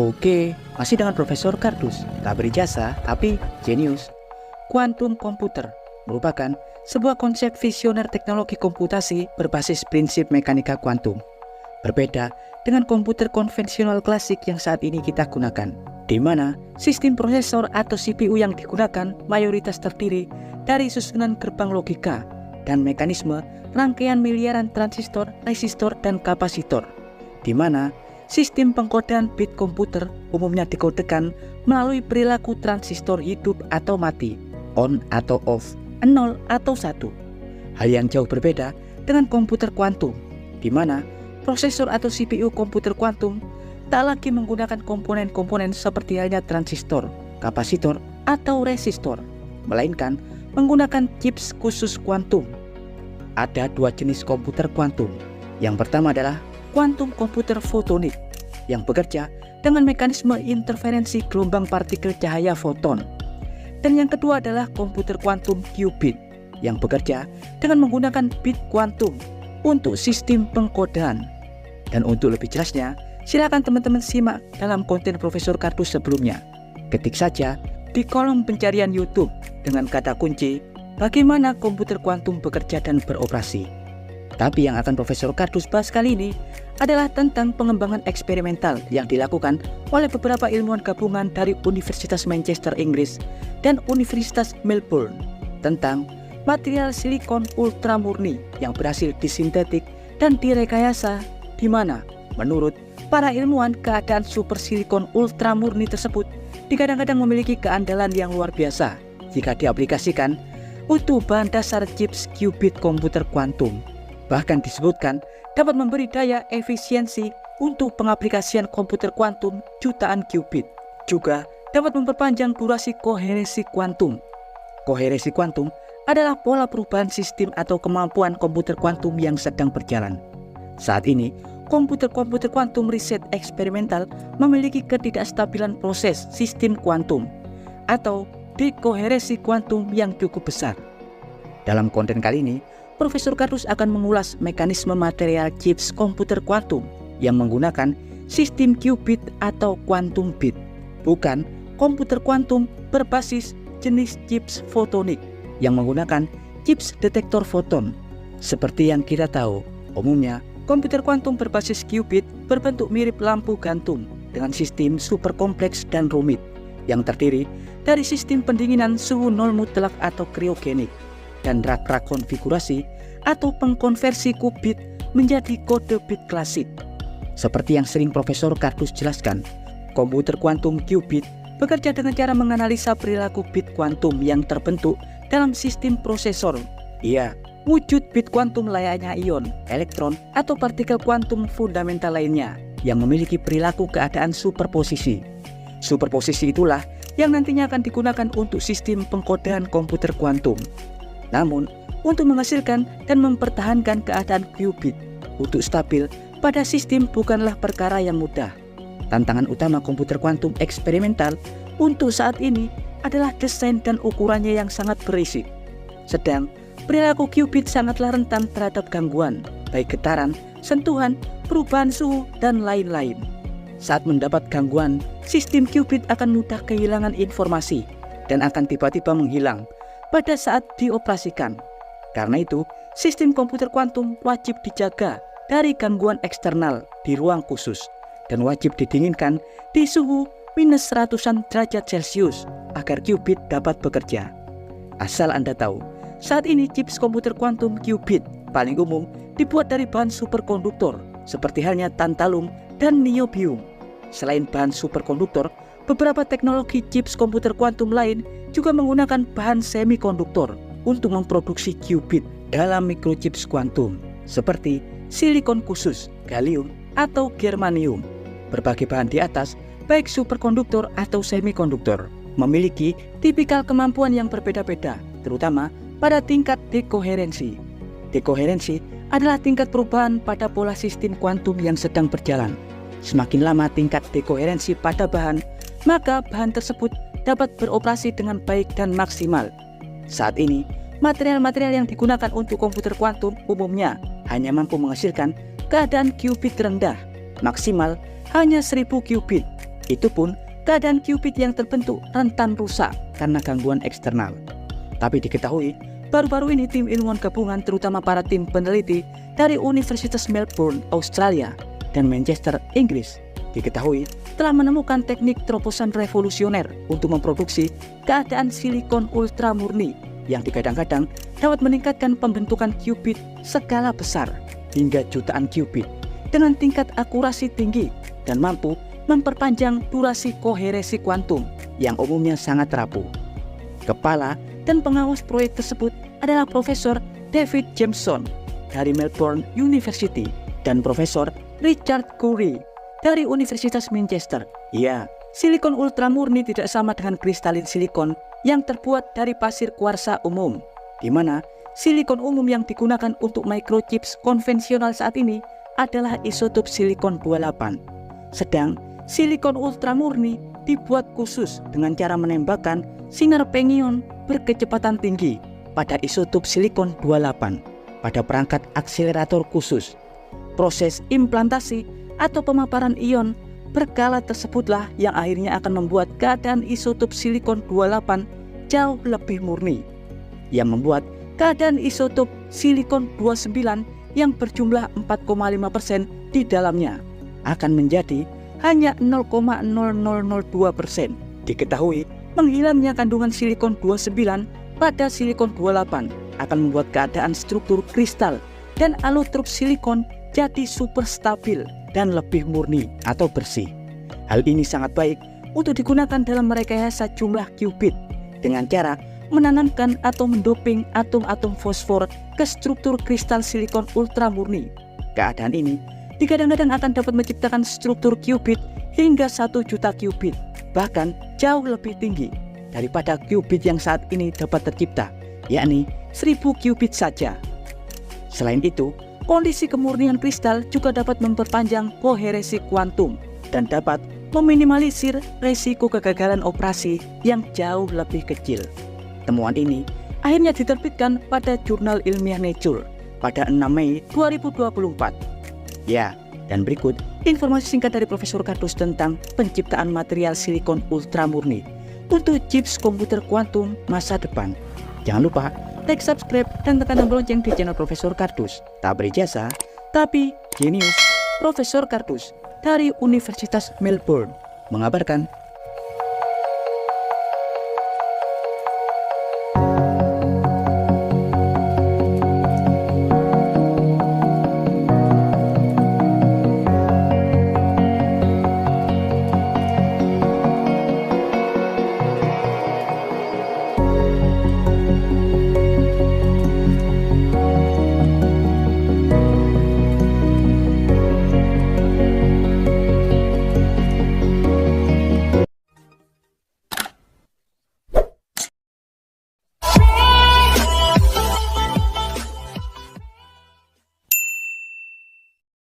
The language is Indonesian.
Oke, masih dengan Profesor Kardus, tak berijazah tapi jenius. Quantum computer merupakan sebuah konsep visioner teknologi komputasi berbasis prinsip mekanika kuantum. Berbeda dengan komputer konvensional klasik yang saat ini kita gunakan, di mana sistem prosesor atau CPU yang digunakan mayoritas terdiri dari susunan gerbang logika dan mekanisme rangkaian miliaran transistor, resistor, dan kapasitor, di mana sistem pengkodean bit komputer umumnya dikodekan melalui perilaku transistor hidup atau mati, on atau off, 0 atau 1. Hal yang jauh berbeda dengan komputer kuantum, di mana prosesor atau CPU komputer kuantum tak lagi menggunakan komponen-komponen seperti halnya transistor, kapasitor, atau resistor, melainkan menggunakan chips khusus kuantum. Ada dua jenis komputer kuantum. Yang pertama adalah kuantum komputer fotonik yang bekerja dengan mekanisme interferensi gelombang partikel cahaya foton. Dan yang kedua adalah komputer kuantum qubit yang bekerja dengan menggunakan bit kuantum untuk sistem pengkodean. Dan untuk lebih jelasnya, silakan teman-teman simak dalam konten Profesor Kardus sebelumnya. Ketik saja di kolom pencarian YouTube dengan kata kunci bagaimana komputer kuantum bekerja dan beroperasi. Tapi yang akan Profesor Kardus bahas kali ini adalah tentang pengembangan eksperimental yang dilakukan oleh beberapa ilmuwan gabungan dari Universitas Manchester, Inggris dan Universitas Melbourne tentang material silikon ultramurni yang berhasil disintetik dan direkayasa, di mana menurut para ilmuwan keadaan super silikon ultramurni tersebut kadang-kadang memiliki keandalan yang luar biasa jika diaplikasikan untuk bahan dasar chips qubit komputer kuantum. Bahkan disebutkan dapat memberi daya efisiensi untuk pengaplikasian komputer kuantum jutaan qubit. Juga dapat memperpanjang durasi koherensi kuantum. Koherensi kuantum adalah pola perubahan sistem atau kemampuan komputer kuantum yang sedang berjalan. Saat ini, komputer-komputer kuantum riset eksperimental memiliki ketidakstabilan proses sistem kuantum atau dekoherensi kuantum yang cukup besar. Dalam konten kali ini, Profesor Kardus akan mengulas mekanisme material chips komputer kuantum yang menggunakan sistem qubit atau quantum bit, bukan komputer kuantum berbasis jenis chips fotonik yang menggunakan chips detektor foton. Seperti yang kita tahu, umumnya komputer kuantum berbasis qubit berbentuk mirip lampu gantung dengan sistem super kompleks dan rumit yang terdiri dari sistem pendinginan suhu nol mutlak atau kriogenik dan rak-rak konfigurasi atau pengkonversi qubit menjadi kode bit klasik. Seperti yang sering Profesor Kardus jelaskan, komputer kuantum qubit bekerja dengan cara menganalisa perilaku bit kuantum yang terbentuk dalam sistem prosesor. Iya, wujud bit kuantum layaknya ion, elektron, atau partikel kuantum fundamental lainnya yang memiliki perilaku keadaan superposisi. Superposisi itulah yang nantinya akan digunakan untuk sistem pengkodean komputer kuantum. Namun, untuk menghasilkan dan mempertahankan keadaan qubit untuk stabil pada sistem bukanlah perkara yang mudah. Tantangan utama komputer kuantum eksperimental untuk saat ini adalah desain dan ukurannya yang sangat berisik. Sedang, perilaku qubit sangatlah rentan terhadap gangguan, baik getaran, sentuhan, perubahan suhu, dan lain-lain. Saat mendapat gangguan, sistem qubit akan mudah kehilangan informasi dan akan tiba-tiba menghilang pada saat dioperasikan. Karena itu, sistem komputer kuantum wajib dijaga dari gangguan eksternal di ruang khusus dan wajib didinginkan di suhu minus ratusan derajat Celcius agar qubit dapat bekerja. Asal Anda tahu, saat ini chips komputer kuantum qubit paling umum dibuat dari bahan superkonduktor seperti halnya tantalum dan niobium. Selain bahan superkonduktor, beberapa teknologi chips komputer kuantum lain juga menggunakan bahan semikonduktor untuk memproduksi qubit dalam microchips kuantum seperti silikon khusus, gallium, atau germanium. Berbagai bahan di atas, baik superkonduktor atau semikonduktor, memiliki tipikal kemampuan yang berbeda-beda, terutama pada tingkat dekoherensi. Dekoherensi adalah tingkat perubahan pada pola sistem kuantum yang sedang berjalan. Semakin lama tingkat dekoherensi pada bahan, maka bahan tersebut dapat beroperasi dengan baik dan maksimal. Saat ini, material-material yang digunakan untuk komputer kuantum umumnya hanya mampu menghasilkan keadaan qubit rendah, maksimal hanya 1000 qubit. Itu pun keadaan qubit yang terbentuk rentan rusak karena gangguan eksternal. Tapi diketahui, baru-baru ini tim ilmuwan gabungan terutama para tim peneliti dari Universitas Melbourne, Australia dan Manchester, Inggris diketahui telah menemukan teknik terobosan revolusioner untuk memproduksi keadaan silikon ultra murni yang digadang-gadang dapat meningkatkan pembentukan qubit skala besar hingga jutaan qubit dengan tingkat akurasi tinggi dan mampu memperpanjang durasi koherensi kuantum yang umumnya sangat rapuh. Kepala dan pengawas proyek tersebut adalah Profesor David Jameson dari Melbourne University dan Profesor Richard Curry dari Universitas Manchester. Ya, silikon ultra murni tidak sama dengan kristalin silikon yang terbuat dari pasir kuarsa umum, di mana silikon umum yang digunakan untuk microchips konvensional saat ini adalah isotop silikon 28. Sedang silikon ultra murni dibuat khusus dengan cara menembakkan sinar pengion berkecepatan tinggi pada isotop silikon 28 pada perangkat akselerator khusus. Proses implantasi atau pemaparan ion berkala tersebutlah yang akhirnya akan membuat keadaan isotop silikon 28 jauh lebih murni, yang membuat keadaan isotop silikon 29 yang berjumlah 4,5% di dalamnya akan menjadi hanya 0,0002%. Diketahui menghilangnya kandungan silikon 29 pada silikon 28 akan membuat keadaan struktur kristal dan allotrope silikon jadi super stabil dan lebih murni atau bersih. Hal ini sangat baik untuk digunakan dalam merekayasa jumlah qubit dengan cara menanamkan atau mendoping atom-atom fosfor ke struktur kristal silikon ultra murni. Keadaan ini digadang-gadang akan dapat menciptakan struktur qubit hingga 1 juta qubit, bahkan jauh lebih tinggi daripada qubit yang saat ini dapat tercipta, yakni 1000 qubit saja. Selain itu, kondisi kemurnian kristal juga dapat memperpanjang koherensi kuantum dan dapat meminimalisir resiko kegagalan operasi yang jauh lebih kecil. Temuan ini akhirnya diterbitkan pada jurnal ilmiah Nature pada 6 Mei 2024. Ya, dan berikut informasi singkat dari Profesor Cardus tentang penciptaan material silikon ultra murni untuk chips komputer kuantum masa depan. Jangan lupa like, subscribe, dan tekan tombol lonceng di channel Profesor Cardus. Tak berijasa, tapi genius. Profesor Cardus dari Universitas Melbourne mengabarkan.